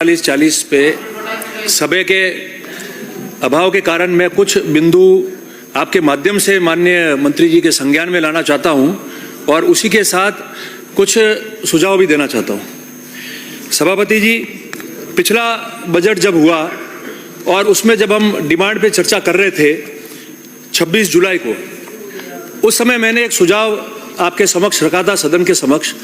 40 पे समय के अभाव के कारण मैं कुछ बिंदु आपके माध्यम से माननीय मंत्री जी के संज्ञान में लाना चाहता हूं और उसी के साथ कुछ सुझाव भी देना चाहता हूं। सभापति जी, पिछला बजट जब हुआ और उसमें जब हम डिमांड पे चर्चा कर रहे थे 26 जुलाई को, उस समय मैंने एक सुझाव आपके समक्ष रखा था, सदन के समक्ष,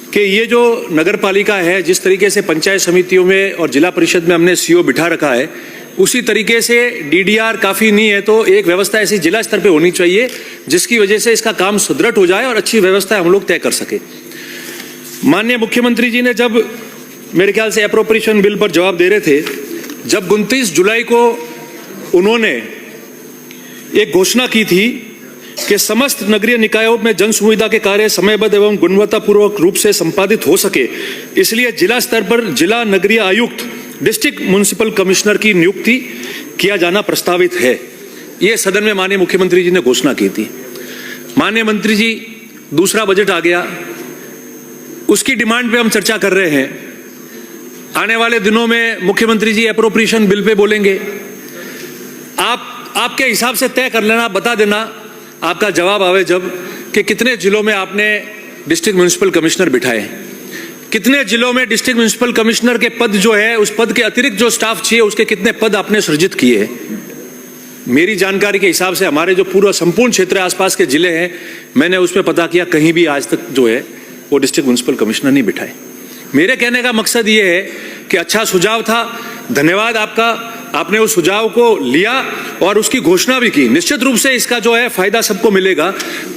कि ये जो नगर पालिका है, जिस तरीके से पंचायत समितियों में और जिला परिषद में हमने सीओ बिठा रखा है, उसी तरीके से डीडीआर काफ़ी नहीं है, तो एक व्यवस्था ऐसी जिला स्तर पे होनी चाहिए जिसकी वजह से इसका काम सुदृढ़ हो जाए और अच्छी व्यवस्था हम लोग तय कर सके। माननीय मुख्यमंत्री जी ने जब मेरे ख्याल से एप्रोप्रिएशन बिल पर जवाब दे रहे थे, जब 29 जुलाई को उन्होंने एक घोषणा की थी कि समस्त नगरीय निकायों में जन सुविधा के कार्य समयबद्ध एवं गुणवत्तापूर्वक रूप से संपादित हो सके, इसलिए जिला स्तर पर जिला नगरीय आयुक्त डिस्ट्रिक्ट म्युनिसिपल कमिश्नर की नियुक्ति किया जाना प्रस्तावित है। ये सदन में माननीय मुख्यमंत्री जी ने घोषणा की थी। माननीय मंत्री जी, दूसरा बजट आ गया, उसकी डिमांड पे हम चर्चा कर रहे हैं। आने वाले दिनों में मुख्यमंत्री जी एप्रोप्रिएशन बिल पे बोलेंगे। आपके हिसाब से तय कर लेना, बता देना, आपका जवाब आवे जब, कि कितने जिलों में आपने डिस्ट्रिक्ट म्युनिसिपल कमिश्नर बिठाए, कितने जिलों में डिस्ट्रिक्ट म्युनिसिपल कमिश्नर के पद जो है, उस पद के अतिरिक्त जो स्टाफ चाहिए उसके कितने पद आपने सृजित किए। मेरी जानकारी के हिसाब से हमारे जो पूरा संपूर्ण क्षेत्र आसपास के जिले हैं, मैंने उसमें पता किया, कहीं भी आज तक जो है वो डिस्ट्रिक्ट म्युनिसिपल कमिश्नर नहीं बिठाए। मेरे कहने का मकसद ये है कि अच्छा सुझाव था, धन्यवाद आपका, आपने उस सुझाव को लिया और उसकी घोषणा भी की। निश्चित रूप से इसका जो है फायदा सबको मिलेगा,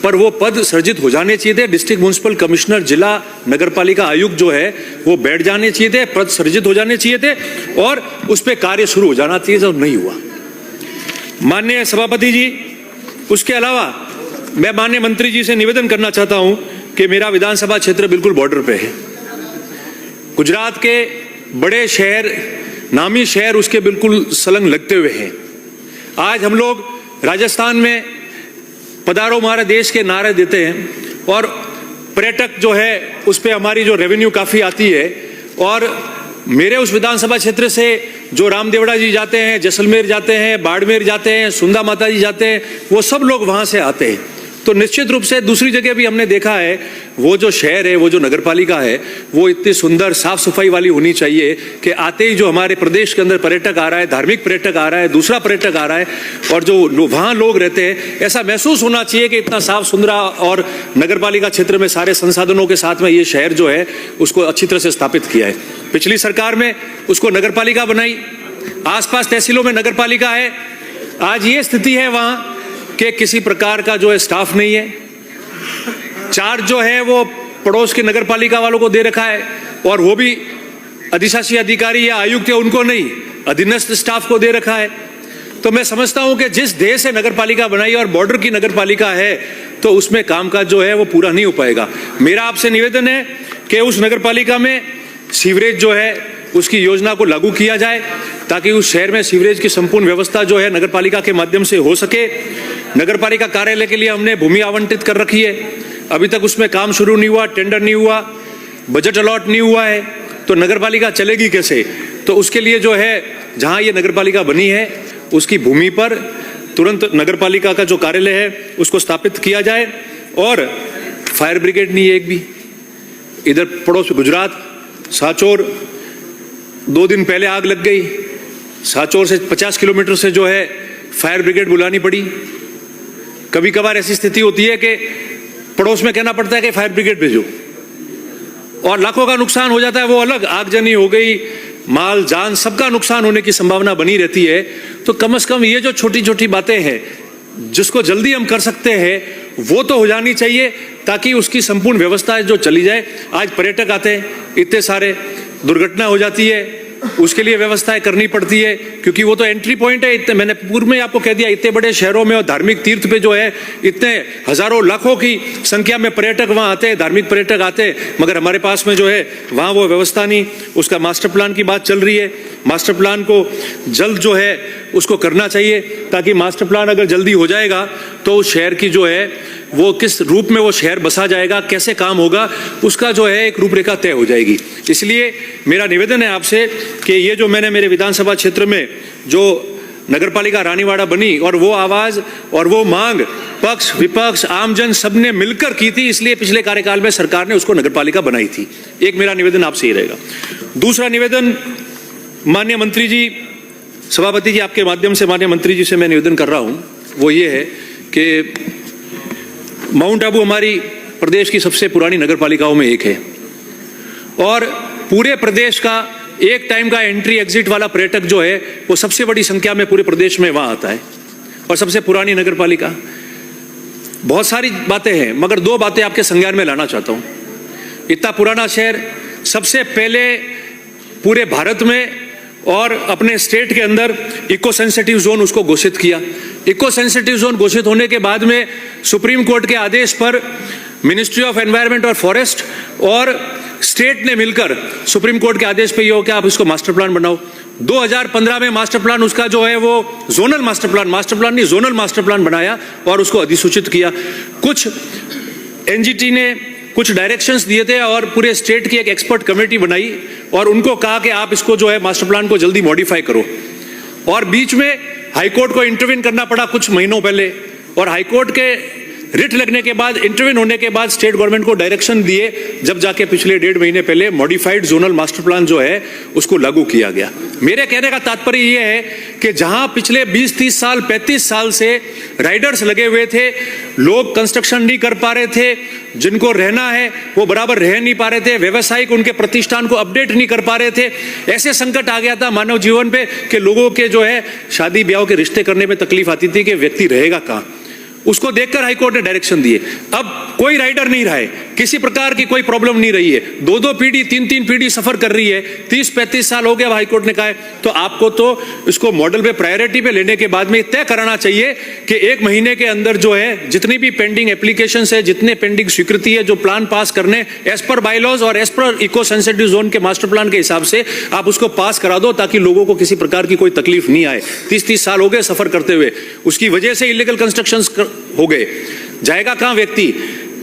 पर वो पद सृजित हो जाने चाहिए थे। डिस्ट्रिक्ट म्युनिसिपल कमिश्नर, जिला नगरपालिका आयुक्त जो है वो बैठ जाने चाहिए थे, पद सृजित हो जाने चाहिए थे और उस पर कार्य शुरू हो जाना चाहिए, जो नहीं हुआ। माननीय सभापति जी, उसके अलावा मैं माननीय मंत्री जी से निवेदन करना चाहता हूं कि मेरा विधानसभा क्षेत्र बिल्कुल बॉर्डर पे है। गुजरात के बड़े शहर, नामी शहर उसके बिल्कुल संलग्न लगते हुए हैं। आज हम लोग राजस्थान में पधारो हमारे देश के नारे देते हैं और पर्यटक जो है उस पर हमारी जो रेवेन्यू काफ़ी आती है। और मेरे उस विधानसभा क्षेत्र से जो रामदेवड़ा जी जाते हैं, जैसलमेर जाते हैं, बाड़मेर जाते हैं, सुंदा माता जी जाते हैं, वो सब लोग वहाँ से आते हैं। तो निश्चित रूप से दूसरी जगह भी हमने देखा है, वो जो शहर है, वो जो नगरपालिका है, वो इतनी सुंदर साफ सफाई वाली होनी चाहिए कि आते ही जो हमारे प्रदेश के अंदर पर्यटक आ रहा है, धार्मिक पर्यटक आ रहा है, दूसरा पर्यटक आ रहा है, और जो वहाँ लोग रहते हैं, ऐसा महसूस होना चाहिए कि इतना साफ सुथरा और नगरपालिका क्षेत्र में सारे संसाधनों के साथ में ये शहर जो है उसको अच्छी तरह से स्थापित किया है। पिछली सरकार में उसको नगरपालिका बनाई, आसपास तहसीलों में नगरपालिका है। आज ये स्थिति है वहाँ कि किसी प्रकार का जो है स्टाफ नहीं है। चार्ज जो है वो पड़ोस के नगरपालिका वालों को दे रखा है, और वो भी अधिशासी अधिकारी या आयुक्त है उनको नहीं, अधीनस्थ स्टाफ को दे रखा है। तो मैं समझता हूं कि जिस देश से नगरपालिका बनाई और बॉर्डर की नगरपालिका है, तो उसमें कामकाज जो है वो पूरा नहीं हो पाएगा। मेरा आपसे निवेदन है कि उस नगरपालिका में सीवरेज जो है उसकी योजना को लागू किया जाए, ताकि उस शहर में सीवरेज की संपूर्ण व्यवस्था जो है नगरपालिका के माध्यम से हो सके। नगरपालिका कार्यालय के लिए हमने भूमि आवंटित कर रखी है, अभी तक उसमें काम शुरू नहीं हुआ, टेंडर नहीं हुआ, बजट अलॉट नहीं हुआ है, तो नगरपालिका चलेगी कैसे? तो उसके लिए जो है जहां ये नगरपालिका बनी है उसकी भूमि पर तुरंत नगरपालिका का जो कार्यालय है उसको स्थापित किया जाए। और फायर ब्रिगेड नहीं है एक भी। इधर पड़ोस गुजरात सांचौर 2 दिन पहले आग लग गई, सांचौर से 50 किलोमीटर से जो है फायर ब्रिगेड बुलानी पड़ी। कभी कभार ऐसी स्थिति होती है कि पड़ोस में कहना पड़ता है कि फायर ब्रिगेड भेजो, और लाखों का नुकसान हो जाता है, वो अलग। आगजनी हो गई, माल जान सबका नुकसान होने की संभावना बनी रहती है। तो कम से कम ये जो छोटी छोटी बातें हैं जिसको जल्दी हम कर सकते हैं वो तो हो जानी चाहिए, ताकि उसकी संपूर्ण व्यवस्था जो चली जाए। आज पर्यटक आते हैं इतने सारे, दुर्घटना हो जाती है, उसके लिए व्यवस्थाएं करनी पड़ती है, क्योंकि वो तो एंट्री पॉइंट है। इतने मैंने पूर्व में आपको कह दिया, इतने बड़े शहरों में और धार्मिक तीर्थ पे जो है इतने हजारों लाखों की संख्या में पर्यटक वहाँ आते हैं, धार्मिक पर्यटक आते हैं, मगर हमारे पास में जो है वहाँ वो व्यवस्था नहीं। उसका मास्टर प्लान की बात चल रही है, मास्टर प्लान को जल्द जो है उसको करना चाहिए, ताकि मास्टर प्लान अगर जल्दी हो जाएगा तो उस शहर की जो है वो किस रूप में वो शहर बसा जाएगा, कैसे काम होगा, उसका जो है एक रूपरेखा तय हो जाएगी। इसलिए मेरा निवेदन है आपसे कि ये जो मैंने मेरे विधानसभा क्षेत्र में जो नगरपालिका रानीवाड़ा बनी और वो आवाज और वो मांग पक्ष विपक्ष आमजन सबने मिलकर की थी, इसलिए पिछले कार्यकाल में सरकार ने उसको नगरपालिका बनाई थी। एक मेरा निवेदन आपसे ही रहेगा। दूसरा निवेदन माननीय मंत्री जी, सभापति जी, आपके माध्यम से माननीय मंत्री जी से मैं निवेदन कर रहा हूं, वो ये है कि माउंट आबू हमारी प्रदेश की सबसे पुरानी नगरपालिकाओं में एक है और पूरे प्रदेश का एक टाइम का एंट्री एग्जिट वाला पर्यटक जो है वो सबसे बड़ी संख्या में पूरे प्रदेश में वहां आता है और सबसे पुरानी नगरपालिका। बहुत सारी बातें हैं मगर दो बातें आपके संज्ञान में लाना चाहता हूं। इतना पुराना शहर सबसे पहले पूरे भारत में और अपने स्टेट के अंदर इको सेंसिटिव जोन उसको घोषित किया। इको सेंसिटिव जोन घोषित होने के बाद में सुप्रीम कोर्ट के आदेश पर मिनिस्ट्री ऑफ एनवायरनमेंट और फॉरेस्ट और स्टेट ने मिलकर सुप्रीम कोर्ट के आदेश पे ये हो कि आप इसको मास्टर प्लान बनाओ। 2015 में मास्टर प्लान उसका जो है वो जोनल मास्टर प्लान नहीं, जोनल मास्टर प्लान बनाया और उसको अधिसूचित किया। कुछ एनजीटी ने कुछ डायरेक्शंस दिए थे और पूरे स्टेट की एक एक्सपर्ट कमेटी बनाई और उनको कहा कि आप इसको जो है मास्टर प्लान को जल्दी मॉडिफाई करो। और बीच में हाईकोर्ट को इंटरवीन करना पड़ा कुछ महीनों पहले और हाईकोर्ट के रिट लगने के बाद, इंटरवीन होने के बाद स्टेट गवर्नमेंट को डायरेक्शन दिए, जब जाके पिछले 1.5 महीने पहले मॉडिफाइड जोनल मास्टर प्लान जो है उसको लागू किया गया। मेरे कहने का तात्पर्य यह है कि जहां पिछले 20-30 साल 35 साल से राइडर्स लगे हुए थे, लोग कंस्ट्रक्शन नहीं कर पा रहे थे, जिनको रहना है वो बराबर रह नहीं पा रहे थे, व्यवसायिक उनके प्रतिष्ठान को अपडेट नहीं कर पा रहे थे, ऐसे संकट आ गया था मानव जीवन पे कि लोगों के जो है शादी ब्याह के रिश्ते करने में तकलीफ आती थी कि व्यक्ति रहेगा कहां। उसको देखकर हाईकोर्ट ने डायरेक्शन दिए। अब कोई राइडर नहीं रहा है, किसी प्रकार की कोई प्रॉब्लम नहीं रही है, 2-2 पीढ़ी 3-3 पीढ़ी सफर कर रही है, 30-35 साल हो गया। हाईकोर्ट ने कहा है तो आपको तो इसको मॉडल पे प्रायोरिटी पे लेने के बाद में तय कराना चाहिए कि 1 महीने के अंदर जो है जितनी भी पेंडिंग एप्लीकेशन है, जितने पेंडिंग स्वीकृति है, जो प्लान पास करने एज पर बायलॉज और एज पर इको सेंसिटिव जोन के मास्टर प्लान के हिसाब से आप उसको पास करा दो ताकि लोगों को किसी प्रकार की कोई तकलीफ नहीं आए। 30-30 साल हो गए सफर करते हुए, उसकी वजह से इलीगल कंस्ट्रक्शन हो गए। जाएगा कहां व्यक्ति?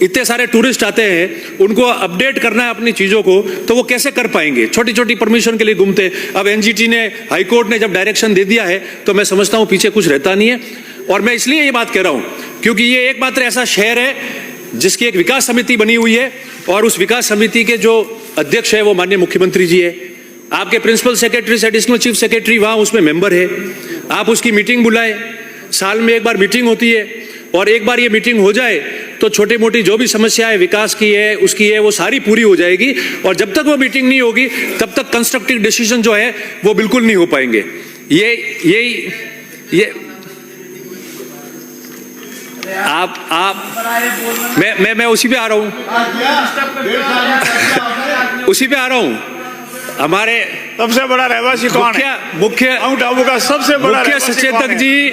इतने सारे टूरिस्ट आते हैं, उनको अपडेट करना है अपनी चीजों को, तो वो कैसे कर पाएंगे? छोटी छोटी परमिशन के लिए घूमते। अब एनजीटी ने, हाईकोर्ट ने जब डायरेक्शन दे दिया है तो मैं समझता हूं पीछे कुछ रहता नहीं है। और मैं इसलिए ये बात कह रहा हूं क्योंकि ये एकमात्र ऐसा शहर है जिसकी एक विकास समिति बनी हुई है और उस विकास समिति के जो अध्यक्ष है वो माननीय मुख्यमंत्री जी है। आपके principal secretary, additional chief secretary वहां उसमें मेंबर है। आप उसकी मीटिंग बुलाए, साल में एक बार मीटिंग होती है और एक बार ये मीटिंग हो जाए तो छोटी मोटी जो भी समस्या है विकास की है, उसकी है, वो सारी पूरी हो जाएगी। और जब तक वो मीटिंग नहीं होगी तब तक कंस्ट्रक्टिव डिसीजन जो है वो बिल्कुल नहीं हो पाएंगे। ये आप मैं उसी पे आ रहा हूं। हमारे सबसे बड़ा रहवासी कौन है? मुख्य माउंट आबू का सबसे बड़ा मुख्य सचेतक जी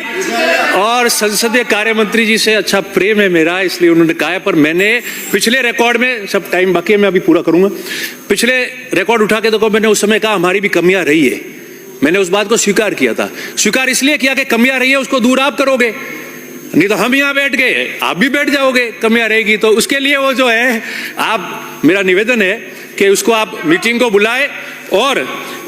और संसदीय कार्य मंत्री जी से अच्छा प्रेम है मेरा, इसलिए उन्होंने कहा है। पर मैंने पिछले रिकॉर्ड में, सब टाइम बाकी है मैं अभी पूरा करूंगा, पिछले रिकॉर्ड उठा के देखो, मैंने उस समय कहा हमारी भी कमियां रही है। मैंने उस बात को स्वीकार किया था। स्वीकार इसलिए किया कि कमियां रही है उसको दूर आप करोगे, नहीं तो हम यहां बैठ गए, आप भी बैठ जाओगे। कमियां रहेगी तो उसके लिए वो जो है, आप, मेरा निवेदन है कि उसको आप मीटिंग को बुलाए। और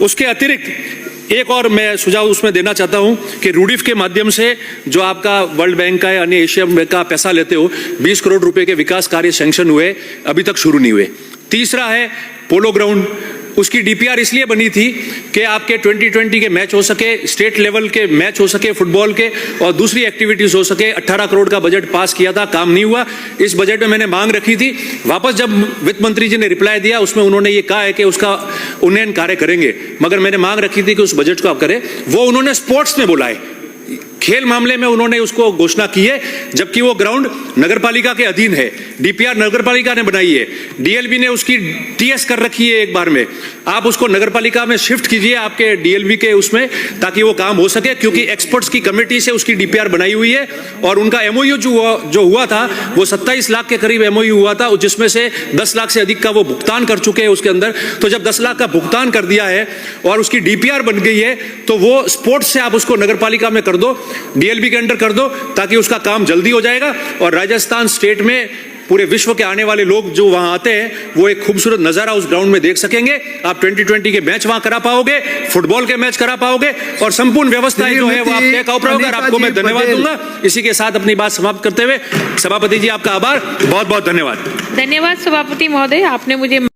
उसके अतिरिक्त एक और मैं सुझाव उसमें देना चाहता हूं कि रूडिफ के माध्यम से जो आपका वर्ल्ड बैंक का या अन्य एशिया बैंक का पैसा लेते हो, 20 करोड़ रुपए के विकास कार्य सैंक्शन हुए, अभी तक शुरू नहीं हुए। तीसरा है पोलो ग्राउंड, उसकी डीपीआर इसलिए बनी थी कि आपके 2020 के मैच हो सके, स्टेट लेवल के मैच हो सके फुटबॉल के, और दूसरी एक्टिविटीज हो सके। 18 करोड़ का बजट पास किया था, काम नहीं हुआ। इस बजट में मैंने मांग रखी थी, वापस जब वित्त मंत्री जी ने रिप्लाई दिया उसमें उन्होंने ये कहा है कि उसका उन्नयन कार्य करेंगे, मगर मैंने मांग रखी थी कि उस बजट को आप करें। वो उन्होंने स्पोर्ट्स में बोला है, खेल मामले में उन्होंने उसको घोषणा की है, जबकि वो ग्राउंड नगरपालिका के अधीन है। डीपीआर नगरपालिका ने बनाई है, डीएलबी ने उसकी टीएस कर रखी है एक बार में। आप उसको नगरपालिका में शिफ्ट कीजिए आपके डीएलबी के उसमें, ताकि वो काम हो सके, क्योंकि एक्सपर्ट्स की कमेटी से उसकी डीपीआर बनाई हुई है। और उनका एमओयू जो हुआ था वो 27 लाख के करीब एमओयू हुआ था, जिसमें से 10 लाख से अधिक का वो भुगतान कर चुके हैं उसके अंदर। तो जब 10 लाख का भुगतान कर दिया है और उसकी डीपीआर बन गई है, तो वो स्पोर्ट्स से आप उसको नगरपालिका में कर दो। डीएलबी के अंडर कर दो, ताकि उसका काम जल्दी हो जाएगा और राजस्थान स्टेट में पूरे विश्व के आने वाले लोग जो वहां आते हैं वो एक खूबसूरत नजारा उस ग्राउंड में देख सकेंगे। आप 2020 के मैच वहां करा पाओगे, फुटबॉल के मैच करा पाओगे और संपूर्ण व्यवस्थाएं जो है वो आप तय कर पाओगे। आपको मैं धन्यवाद दूंगा। इसी के साथ अपनी बात समाप्त करते हुए सभापति जी आपका आभार, बहुत बहुत धन्यवाद। धन्यवाद सभापति महोदय, आपने मुझे